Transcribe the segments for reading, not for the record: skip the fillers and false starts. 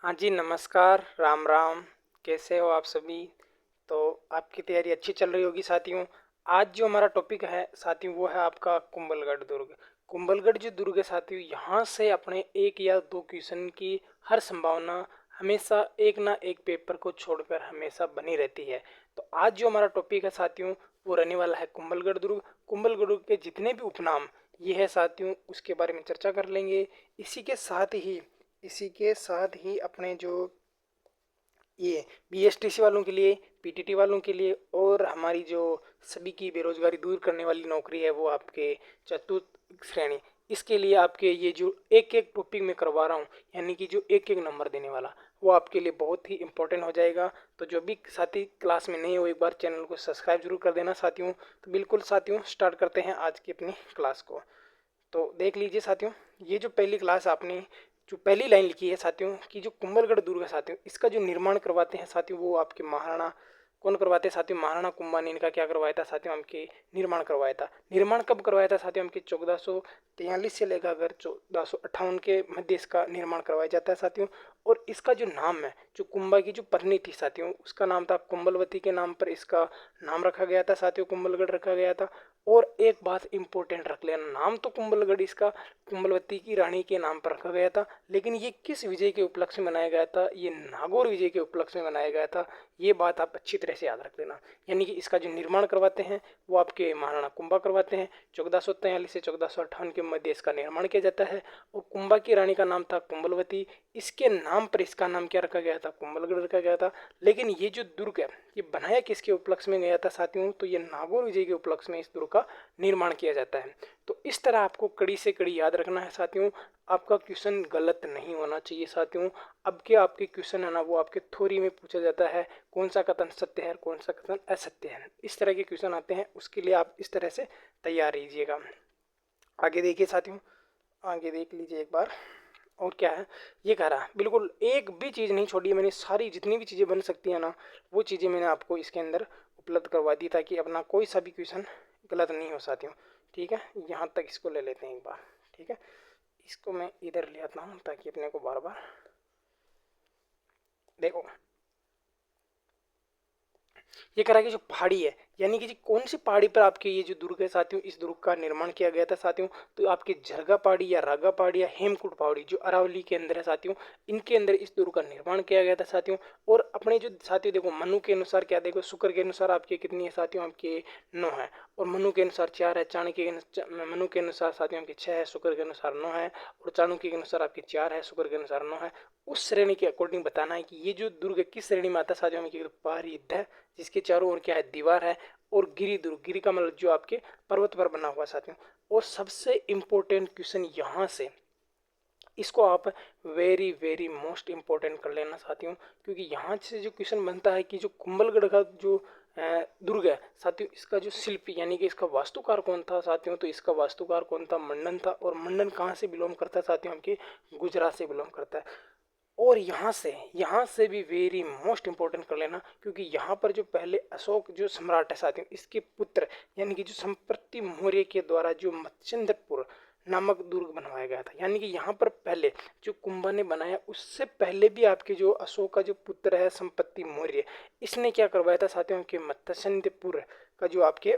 हाँ जी, नमस्कार, राम राम। कैसे हो आप सभी? तो आपकी तैयारी अच्छी चल रही होगी साथियों। आज जो हमारा टॉपिक है साथियों वो है आपका कुंभलगढ़ दुर्ग। कुंभलगढ़ जो दुर्ग है साथियों, यहाँ से अपने एक या दो क्वेश्चन की हर संभावना हमेशा एक ना एक पेपर को छोड़कर हमेशा बनी रहती है। तो आज जो हमारा टॉपिक है साथियों वो रहने वाला है कुंभलगढ़ दुर्ग। कुंभलगढ़ के जितने भी उपनाम ये है साथियों उसके बारे में चर्चा कर लेंगे। इसी के साथ ही इसी के साथ ही अपने जो ये बीएसटीसी वालों के लिए, पीटीटी वालों के लिए और हमारी जो सभी की बेरोजगारी दूर करने वाली नौकरी है वो आपके चतुर्थ श्रेणी, इसके लिए आपके ये जो एक एक टॉपिक में करवा रहा हूँ यानी कि जो एक एक नंबर देने वाला वो आपके लिए बहुत ही इंपॉर्टेंट हो जाएगा। तो जो भी साथी क्लास में नहीं हो एक बार चैनल को सब्सक्राइब जरूर कर देना साथियों। तो बिल्कुल साथियों स्टार्ट करते हैं आज की अपनी क्लास को। तो देख लीजिए साथियों, ये जो पहली क्लास आपने जो पहली लाइन लिखी है साथियों कि जो कुंभलगढ़ दुर्ग है साथियों इसका जो निर्माण करवाते हैं साथियों वो आपके महाराणा कौन करवाते हैं साथियों? महाराणा कुंभा ने इनका क्या करवाया था साथियों? हमके निर्माण करवाया था। निर्माण कब करवाया था साथियों? हमके 1443 से लेकर अगर 1458 के मध्य इसका निर्माण करवाया जाता है साथियों। और इसका जो नाम है, जो कुंभा की जो पत्नी थी साथियों उसका नाम था कुंभलवती, के नाम पर इसका नाम रखा गया था साथियों, कुंभलगढ़ रखा गया था। और एक बात इंपॉर्टेंट रख लेना, नाम तो कुंभलगढ़ इसका कुंभलवती की रानी के नाम पर रखा गया था, लेकिन ये किस विजय के उपलक्ष्य में मनाया गया था? ये नागौर विजय के उपलक्ष्य में मनाया गया था। ये बात आप अच्छी तरह से याद रख लेना। यानी कि इसका जो निर्माण करवाते हैं वो आपके महाराणा कुंभा करवाते हैं। 1443 से 1458 के मध्य इसका निर्माण किया जाता है। और कुंभा की रानी का नाम था कुंभलवती, इसके नाम पर इसका नाम क्या रखा गया था? कुंभलगढ़ रखा गया था। लेकिन ये जो दुर्ग है ये बनाया किसके उपलक्ष्य में गया था साथियों? तो ये नागौर विजय के उपलक्ष्य में इस दुर्ग का निर्माण किया जाता है। तो इस तरह आपको कड़ी से कड़ी याद रखना है साथियों। आपका क्वेश्चन गलत नहीं होना चाहिए साथियों। अब के आपके क्वेश्चन है ना वो आपके थ्योरी में पूछा जाता है, कौन सा कथन सत्य है और कौन सा कथन असत्य है, इस तरह के क्वेश्चन आते हैं। उसके लिए आप इस तरह से तैयार रहिएगा। आगे देखिए साथियों, आगे देख लीजिए एक बार। और क्या है ये कह रहा है, बिल्कुल एक भी चीज़ नहीं छोड़ी है मैंने, सारी जितनी भी चीज़ें बन सकती है ना वो चीज़ें मैंने आपको इसके अंदर उपलब्ध करवा दी ताकि अपना कोई सा भी क्वेश्चन गलत नहीं हो साथियों। ठीक है, यहाँ तक इसको ले लेते हैं एक बार। ठीक है, इसको मैं इधर ले आता हूँ ताकि अपने को बार बार देखो। ये कह रहा है कि जो पहाड़ी है यानी कि जी कौन सी पहाड़ी पर आपके ये जो दुर्ग है साथियों इस दुर्ग का निर्माण किया गया था साथियों? तो आपके झरगा पहाड़ी या रागा पहाड़ी या हेमकुट पहाड़ी जो अरावली के अंदर है साथियों, इनके अंदर इस दुर्ग का निर्माण किया गया था साथियों। और अपने जो साथियों देखो मनु के अनुसार क्या देखो, शुक्र के अनुसार आपके कितनी है साथियों? आपके 9 है। और मनु के अनुसार 4 है, चाणक्य के मनु के अनुसार साथियों आपके 6 है, शुक्र के अनुसार 9 है। और चाणक्य के अनुसार आपके 4 है, शुक्र के अनुसार 9 है। उस श्रेणी के अकॉर्डिंग बताना है कि ये जो दुर्ग किस श्रेणी में आता है साथियों? में पारिध, जिसके चारों ओर क्या है? दीवार है। और गिरी दुर्ग, गिरी का मतलब जो आपके पर्वत पर बना हुआ साथियों। और सबसे इंपॉर्टेंट क्वेश्चन यहाँ से, इसको आप वेरी वेरी मोस्ट इंपॉर्टेंट कर लेना साथियों, क्योंकि यहाँ से जो क्वेश्चन बनता है कि जो कुंभलगढ़ का जो दुर्ग है साथियों इसका जो शिल्पी यानी कि इसका वास्तुकार कौन था साथियों? तो इसका वास्तुकार कौन था? मंडन था। और मंडन कहाँ से बिलोंग करता है साथियों? हमके गुजरात से बिलोंग करता है। और यहाँ से भी वेरी मोस्ट इंपॉर्टेंट कर लेना, क्योंकि यहाँ पर जो पहले अशोक जो सम्राट है साथियों इसके पुत्र यानी कि जो संप्रति मौर्य के द्वारा जो मच्छिंद्रपुर नामक दुर्ग बनवाया गया था, यानी कि यहाँ पर पहले जो कुंभा ने बनाया उससे पहले भी आपके जो अशोक का जो पुत्र है संपत्ति मौर्य, इसने क्या करवाया था साथियों? के मत्स्यंद्रपुर का जो आपके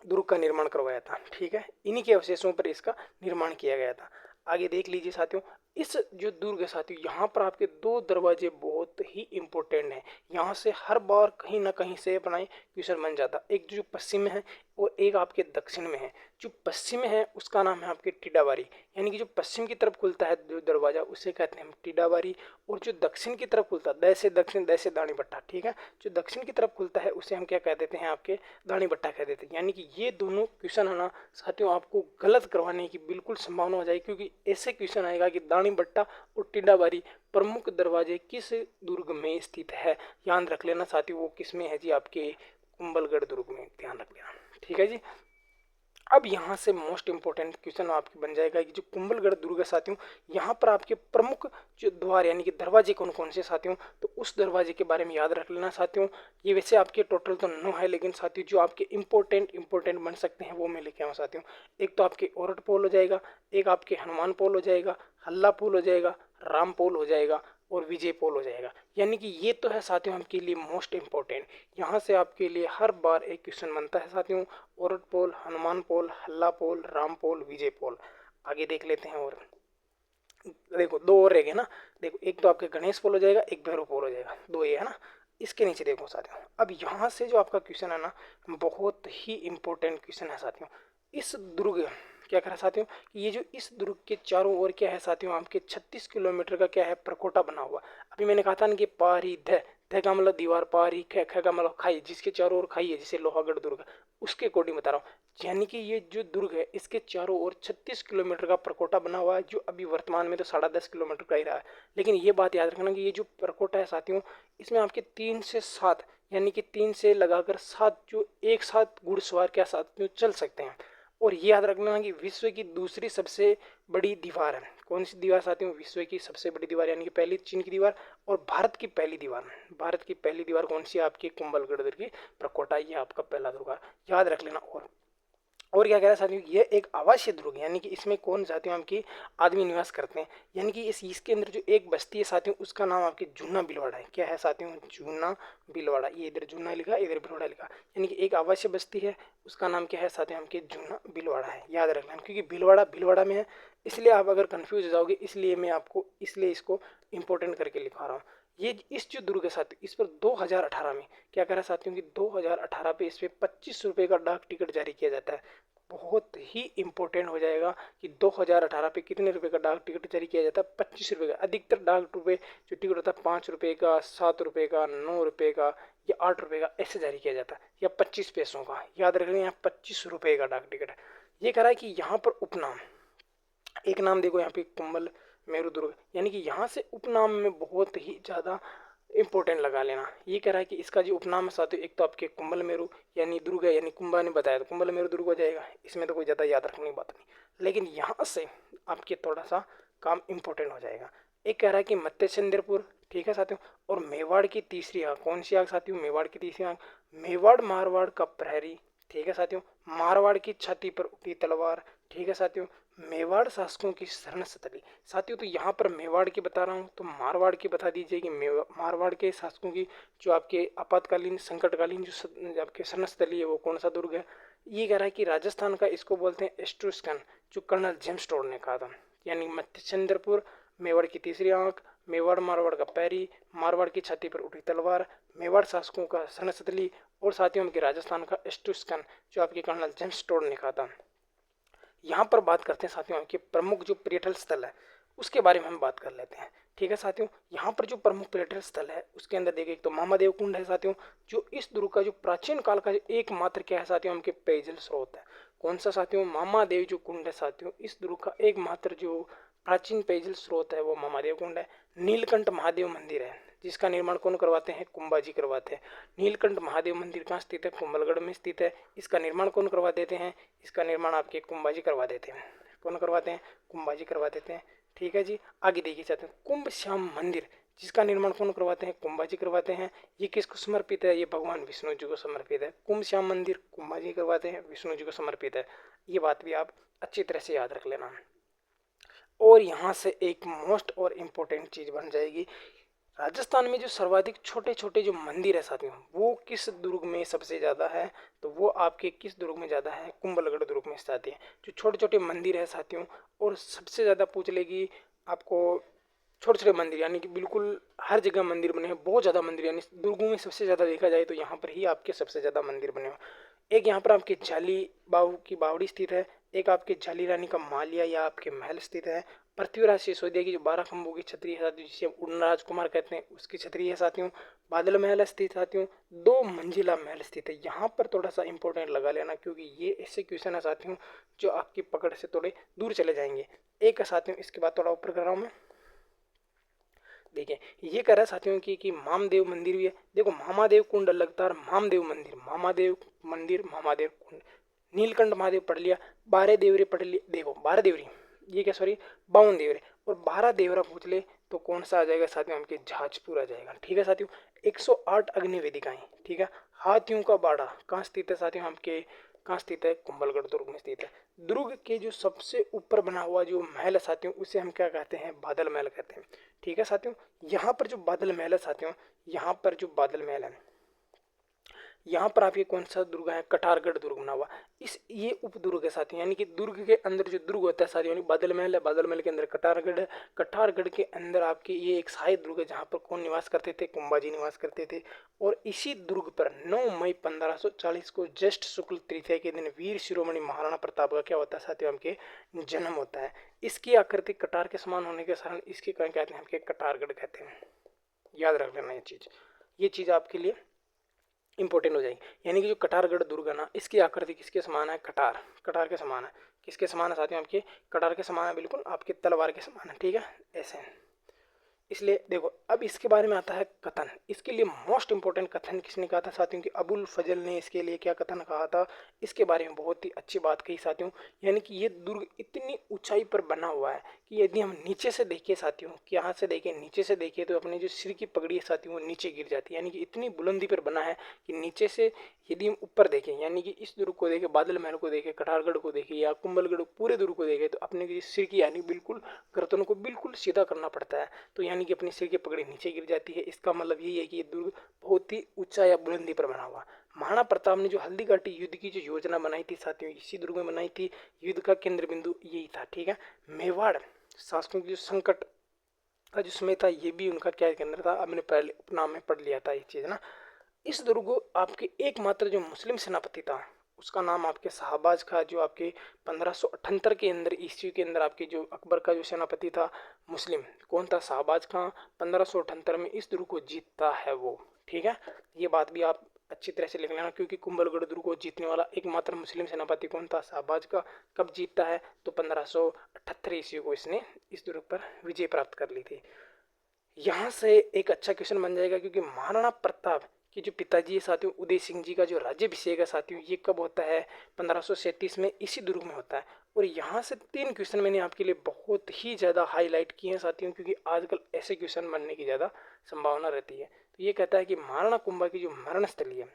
दुर्ग का निर्माण करवाया था। ठीक है, इन्हीं के अवशेषों पर इसका निर्माण किया गया था। आगे देख लीजिए साथियों, इस जो दुर्ग है साथियों यहाँ पर आपके दो दरवाजे बहुत ही इंपॉर्टेंट हैं। यहाँ से हर बार कहीं ना कहीं से अपना क्वेश्चन बन जाता। एक जो पश्चिम में है और एक आपके दक्षिण में है। जो पश्चिम में है उसका नाम है आपके टीडाबारी, यानी कि जो पश्चिम की तरफ खुलता है जो दरवाजा उसे कहते हैं हम टीडाबारी। और जो दक्षिण की तरफ खुलता है, दै से दक्षिण, दै से दानी भट्टा। ठीक है, जो दक्षिण की तरफ खुलता है उसे हम क्या कह देते हैं? आपके दानी भट्टा कह देते हैं। यानी कि ये दोनों क्वेश्चन है ना साथियों आपको गलत करवाने की बिल्कुल संभावना हो जाएगी, क्योंकि ऐसे क्वेश्चन आएगा कि दानी भट्टा और टिड्डाबारी प्रमुख दरवाजे किस दुर्ग में स्थित है? याद रख लेना साथियों, वो किस में है जी? आपके कुंभलगढ़ दुर्ग में, ध्यान रख लेना। ठीक है जी। अब यहाँ से मोस्ट इंपॉर्टेंट क्वेश्चन आपके बन जाएगा कि जो कुंभलगढ़ दुर्ग है साथियों यहाँ पर आपके प्रमुख जो द्वार यानी कि दरवाजे कौन कौन से साथियों? तो उस दरवाजे के बारे में याद रख लेना साथियों। ये वैसे आपके टोटल तो 9 है, लेकिन साथियों जो आपके इंपॉर्टेंट बन सकते हैं वो मैं लेके आऊँ साथियों। एक तो आपके औरट पोल हो जाएगा, एक आपके हनुमान पोल हो जाएगा, हल्ला पोल हो जाएगा, राम पोल हो जाएगा, और विजय पोल हो जाएगा। यानी कि ये तो है साथियों आपके लिए मोस्ट इम्पोर्टेंट। यहाँ से आपके लिए हर बार एक क्वेश्चन बनता है साथियों। ओरट पोल, हनुमान पोल, हल्ला पोल, राम पोल, विजय पोल। आगे देख लेते हैं। और देखो दो और रह गए ना। देखो एक तो आपके गणेश पोल हो जाएगा, एक भैरव पोल हो जाएगा, दो ये है ना। इसके नीचे देखो साथियों, अब यहाँ से जो आपका क्वेश्चन है ना, बहुत ही इंपॉर्टेंट क्वेश्चन है साथियों। इस दुर्ग क्या करा साथियों कि ये जो इस दुर्ग के चारों ओर क्या है साथियों, आपके 36 किलोमीटर का क्या है प्रकोटा बना हुआ। अभी मैंने कहा था ना कि पारी ध का मतलब दीवार, पारी ख का मतलब खाई, जिसके चारों ओर खाई है, जैसे लोहागढ़ दुर्ग, उसके अकॉर्डिंग बता रहा हूँ। यानी कि ये जो दुर्ग है इसके चारों ओर 36 किलोमीटर का प्रकोटा बना हुआ है, जो अभी वर्तमान में तो 10.5 किलोमीटर का ही रहा है। लेकिन ये बात याद रखना कि ये जो प्रकोटा है साथियों, इसमें आपके 3 से 7, यानी कि 3 से लगाकर 7 जो एक साथ घुड़सवार क्या साथियों चल सकते हैं। और ये याद रखना कि विश्व की दूसरी सबसे बड़ी दीवार है। कौन सी दीवार साथियों? विश्व की सबसे बड़ी दीवार, यानी कि पहली चीन की दीवार और भारत की पहली दीवार। भारत की पहली दीवार कौन सी है? आपकी कुंभलगढ़ दुर्ग की प्रकोटा, ये आपका पहला दुर्ग, याद रख लेना। और क्या कह रहा है साथियों, ये एक आवासीय दुर्ग, यानी कि इसमें कौन साथियों आपकी आदमी निवास करते हैं। यानी कि इसके अंदर जो एक बस्ती है साथियों, उसका नाम आपके जूना बिलवाड़ा है। क्या है साथियों? जूना बिलवाड़ा। ये इधर जूना लिखा, इधर बिलवाड़ा लिखा, यानी कि एक आवासीय बस्ती है, उसका नाम क्या है साथियों आपके जूना बिलवाड़ा है। याद रखना, क्योंकि बिलवाड़ा बिलवाड़ा में है, इसलिए आप अगर कंफ्यूज हो जाओगे, इसलिए मैं आपको इसलिए इसको इंपॉर्टेंट करके लिखा रहा हूँ। ये इस जो दुर्ग है साथियों, इस पर 2018 में क्या करा साथियों कि 2018 पे इस पे 25 रुपये का डाक टिकट जारी किया जाता है। बहुत ही इंपॉर्टेंट हो जाएगा कि 2018 पे कितने रुपए का डाक टिकट जारी किया जाता है? 25 रुपये का। अधिकतर डाक रुपये जो टिकट होता है 5 रुपये का, 7 रुपये का, 9 रुपये का या 8 रुपये का, ऐसे जारी किया जाता है, या 25 पैसों का। याद रख लें, यहाँ 25 रुपये का डाक टिकट है। ये कह रहा है कि यहाँ पर उपनाम, एक नाम देखो यहाँ पे कुंभल मेरु दुर्ग, यानी कि यहाँ से उपनाम में बहुत ही ज़्यादा इंपॉर्टेंट लगा लेना। ये कह रहा है कि इसका जो उपनाम है साथियों, एक तो आपके कुंभल मेरु यानी दुर्ग है, यानी कुंभा ने बताया तो कुंभल मेरु दुर्ग हो जाएगा। इसमें तो कोई ज़्यादा याद रखने की बात नहीं, लेकिन यहाँ से आपके थोड़ा सा काम इंपॉर्टेंट हो जाएगा। एक कह रहा है कि मत्स्येंद्रपुर, ठीक है साथियों। और मेवाड़ की तीसरी आग, कौन सी आग साथियों? मेवाड़ की तीसरी आग, मेवाड़ मारवाड़ का प्रहरी, ठीक है साथियों। मारवाड़ की छाती पर उठी तलवार, ठीक है साथियों। मेवाड़ शासकों की शरण स्थली साथियों, तो यहाँ पर मेवाड़ की बता रहा हूँ, तो मारवाड़ की बता दीजिए कि मारवाड़ के शासकों की जो आपके आपातकालीन संकटकालीन जो आपके शरण स्थली है, वो कौन सा दुर्ग है? ये कह रहा है कि राजस्थान का, इसको बोलते हैं एस्ट्रुस्कन, जो कर्नल जेम्स टोड ने कहा था। यानी मत्स्येंद्रपुर, मेवाड़ की तीसरी आंख, मेवाड़ मारवाड़ का पैरी, मारवाड़ की छाती पर उठी तलवार, मेवाड़ शासकों का शरण स्थली, और साथियों के राजस्थान का एस्ट्रुस्कन, जो आपके कर्नल जेम्स टोड ने कहा था। यहाँ पर बात करते हैं साथियों कि प्रमुख जो पर्यटन स्थल है उसके बारे में हम बात कर लेते हैं, ठीक है साथियों। यहाँ पर जो प्रमुख पर्यटन स्थल है उसके अंदर देखिए, एक तो महादेव कुंड है साथियों, जो इस दुर्ग का जो प्राचीन काल का एकमात्र क्या है साथियों, उनके पेयजल स्रोत है। कौन सा साथियों? महादेव जो कुंड है साथियों, इस दुर्ग का एकमात्र जो प्राचीन पेयजल स्रोत है वो महादेव कुंड है। नीलकंठ महादेव मंदिर है, जिसका निर्माण कौन करवाते हैं? कुंभाजी करवाते हैं। नीलकंठ महादेव मंदिर कहाँ स्थित है? कुंभलगढ़ में स्थित है। इसका निर्माण कौन करवा देते हैं? इसका निर्माण आपके कुंभाजी करवा देते हैं। कौन करवाते हैं? कुंभाजी करवा देते हैं, ठीक है जी। आगे देखिए चाहते हैं कुंभ श्याम मंदिर, जिसका निर्माण कौन करवाते हैं? कुंभाजी करवाते हैं। ये किसको समर्पित है? ये भगवान विष्णु जी को समर्पित है। कुंभ श्याम मंदिर कुंभाजी करवाते हैं, विष्णु जी को समर्पित है। ये बात भी आप अच्छी तरह से याद रख लेना। और यहाँ से एक मोस्ट और इम्पोर्टेंट चीज़ बन जाएगी, राजस्थान में जो सर्वाधिक छोटे छोटे जो मंदिर है साथियों, वो किस दुर्ग में सबसे ज़्यादा है? तो वो आपके किस दुर्ग में ज़्यादा है? कुंभलगढ़ दुर्ग में स्थित है। जो छोटे छोटे मंदिर है साथियों, और सबसे ज़्यादा पूछ लेगी आपको छोटे छोटे मंदिर, यानी कि बिल्कुल हर जगह मंदिर बने हैं, बहुत ज़्यादा मंदिर, यानी दुर्गों में सबसे ज़्यादा देखा जाए तो यहाँ पर ही आपके सबसे ज़्यादा मंदिर बने हुए। एक यहाँ पर आपके जाली बाबू की बावड़ी स्थित है, एक आपके जाली रानी का मालिया या आपके महल स्थित है। पृथ्वीराज सिसोदिया की जो 12 खंभों की छतरी है साथियों, जिसे उड़न राजकुमार कहते हैं, उसकी छतरी है साथियों। बादल महल स्थित साथियों, 2 मंजिला महल स्थित है। यहाँ पर थोड़ा सा इंपॉर्टेंट लगा लेना, क्योंकि ये ऐसे क्वेश्चन है साथियों जो आपकी पकड़ से थोड़े दूर चले जाएंगे। एक है साथियों, इसके बाद थोड़ा ऊपर कर रहा हूँ मैं, देखिए ये कह रहा है साथियों की मामदेव मंदिर भी है। देखो महादेव कुंड लगता है, मामदेव मंदिर, महादेव मंदिर, महादेव कुंड, नीलकंठ महादेव पढ़ लिया, 12 देवरे पढ़ लिया। देखो 12 देवरी, ये क्या सॉरी 52 देवरे, और 12 देवरा पूछ ले तो कौन सा आ जाएगा साथियों? हमके जाजपुर आ जाएगा, ठीक है साथियों। 108 अग्नि वेदिकाएं, ठीक है। हाथियों का बाड़ा कहाँ स्थित है साथियों? हमके कहाँ स्थित है, कुंभलगढ़ दुर्ग में स्थित है। दुर्ग के जो सबसे ऊपर बना हुआ जो महल है साथियों, उसे हम क्या कहते हैं, बादल महल कहते हैं। ठीक है साथियों, यहाँ पर जो बादल महल है साथियों, यहाँ पर जो बादल महल है, यहाँ पर आपके कौन सा दुर्ग है, कटारगढ़ दुर्ग बना हुआ। इस ये उपदुर्ग है साथियों, यानी कि दुर्ग के अंदर जो दुर्ग होता है साथियों, यानी बादल महल है, बादल महल के अंदर कटारगढ़ है, कटारगढ़ के अंदर आपके ये एक सहायक दुर्ग है, जहाँ पर कौन निवास करते थे, कुंभाजी निवास करते थे। और इसी दुर्ग पर 9 मई 1540 को ज्येष्ठ शुक्ल तृतीया के दिन वीर शिरोमणि महाराणा प्रताप का क्या होता है साथियों, हमके जन्म होता है। इसकी आकृति कटार के समान होने के कारण इसके क्या कहते हैं, हमके कटारगढ़ कहते हैं। याद रख लेना ये चीज़ आपके लिए इंपॉर्टेंट हो जाएगी। यानी कि जो कटारगढ़ दुर्ग है ना, इसकी आकृति किसके समान है, कटार, कटार के समान है। किसके समान है साथियों, आपके कटार के समान है, बिल्कुल आपके तलवार के समान है। ठीक है, ऐसे इसलिए देखो, अब इसके बारे में आता है कथन। इसके लिए मोस्ट इंपोर्टेंट कथन किसने कहा था साथियों, कि अबुल फजल ने इसके लिए क्या कथन कहा था, इसके बारे में बहुत ही अच्छी बात कही साथियों। यानी कि ये दुर्ग इतनी ऊंचाई पर बना हुआ है कि यदि हम नीचे से देखें साथियों, कि यहाँ से देखें, नीचे से देखें, तो अपने जो सिर की पगड़ी है साथियों, वो नीचे गिर जाती है। यानी कि इतनी बुलंदी पर बना है कि नीचे से यदि हम ऊपर देखें, यानी कि इस दुर्ग को देखें, बादल महल को देखें, कटारगढ़ को देखें, या कुंभलगढ़ पूरे दुर्ग को देखें, तो अपने की सिर की यानी बिल्कुल गर्दन को बिल्कुल सीधा करना पड़ता है। तो यानी कि अपनी सिर की पगड़ी नीचे गिर जाती है। इसका मतलब यही है कि ये दुर्ग बहुत ही ऊंचा या बुलंदी पर बना हुआ। महाराणा प्रताप ने जो हल्दी घाटी युद्ध की जो योजना बनाई थी साथियों, इसी दुर्ग में बनाई थी। युद्ध का केंद्र बिंदु यही था। ठीक है, मेवाड़ शासकों की जो संकट का जो समय था, ये भी उनका क्या केंद्र था। अब मैंने पहले उपनाम में पढ़ लिया था ये चीज़ ना। इस दुर्ग को आपके एकमात्र जो मुस्लिम सेनापति था, उसका नाम आपके शाहबाज खां, जो आपके 1578 के अंदर ईस्वी के अंदर आपके जो अकबर का जो सेनापति था मुस्लिम, कौन था, शाहबाज खां 1578 में इस दुर्ग को जीतता है वो। ठीक है, ये बात भी आप अच्छी तरह से लिख लेना, क्योंकि कुंभलगढ़ दुर्ग को जीतने वाला एकमात्र मुस्लिम सेनापति कौन था, शाहबाज का। कब जीतता है, तो 1578 ईस्वी को इसने इस दुर्ग पर विजय प्राप्त कर ली थी। यहाँ से एक अच्छा क्वेश्चन बन जाएगा, क्योंकि महाराणा प्रताप के जो पिताजी है साथियों, उदय सिंह जी का जो राज्याभिषेक है साथियों, ये कब होता है, 1537 में इसी दुर्ग में होता है। और यहाँ से 3 क्वेश्चन मैंने आपके लिए बहुत ही ज़्यादा हाईलाइट किए हैं साथियों, क्योंकि आजकल ऐसे क्वेश्चन बनने की ज़्यादा संभावना रहती है। तो ये कहता है कि महाराणा कुंभा की जो मरण स्थली है,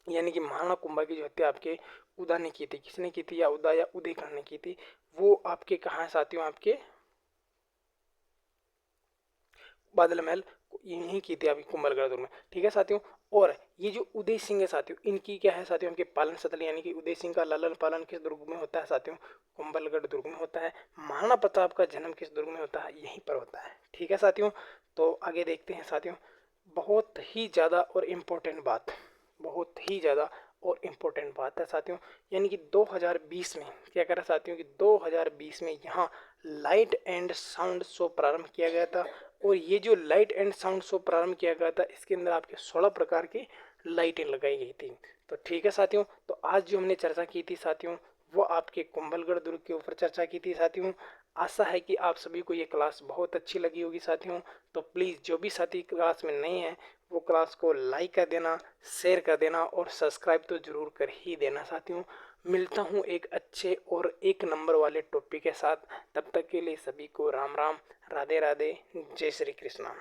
यानी कि महाराणा कुंभा की जो हत्या आपके उदा ने की थी, किसने की थी, या उदा या उदयकर ने की थी, वो आपके कहाँ है साथियों, आपके बादल महल यहीं की थी आपकी कुंभलगढ़ दुर्ग में। ठीक है साथियों, और ये जो उदय सिंह है साथियों, इनकी क्या है साथियों, इनके पालन स्थल, यानी कि उदय सिंह का लालन पालन किस दुर्ग में होता है साथियों, कुंभलगढ़ दुर्ग में होता है। महाराणा प्रताप का जन्म किस दुर्ग में होता है, यहीं पर होता है। ठीक है साथियों, तो आगे देखते हैं साथियों। बहुत ही ज़्यादा और इम्पोर्टेंट बात, बहुत ही ज़्यादा और इम्पोर्टेंट बात है साथियों, यानी कि 2020 में क्या करा साथियों, कि 2020 में यहाँ लाइट एंड साउंड शो प्रारंभ किया गया था। और ये जो लाइट एंड साउंड शो प्रारंभ किया गया था, इसके अंदर आपके 16 प्रकार की लाइटें लगाई गई थी। तो ठीक है साथियों, तो आज जो हमने चर्चा की थी साथियों, वो आपके कुंभलगढ़ दुर्ग के ऊपर चर्चा की थी साथियों। आशा है कि आप सभी को ये क्लास बहुत अच्छी लगी होगी साथियों। तो प्लीज़ जो भी साथी क्लास में नए हैं, वो क्लास को लाइक कर देना, शेयर कर देना, और सब्सक्राइब तो ज़रूर कर ही देना साथियों। मिलता हूँ एक अच्छे और एक नंबर वाले टॉपिक के साथ। तब तक के लिए सभी को राम राम, राधे राधे, जय श्री कृष्णा।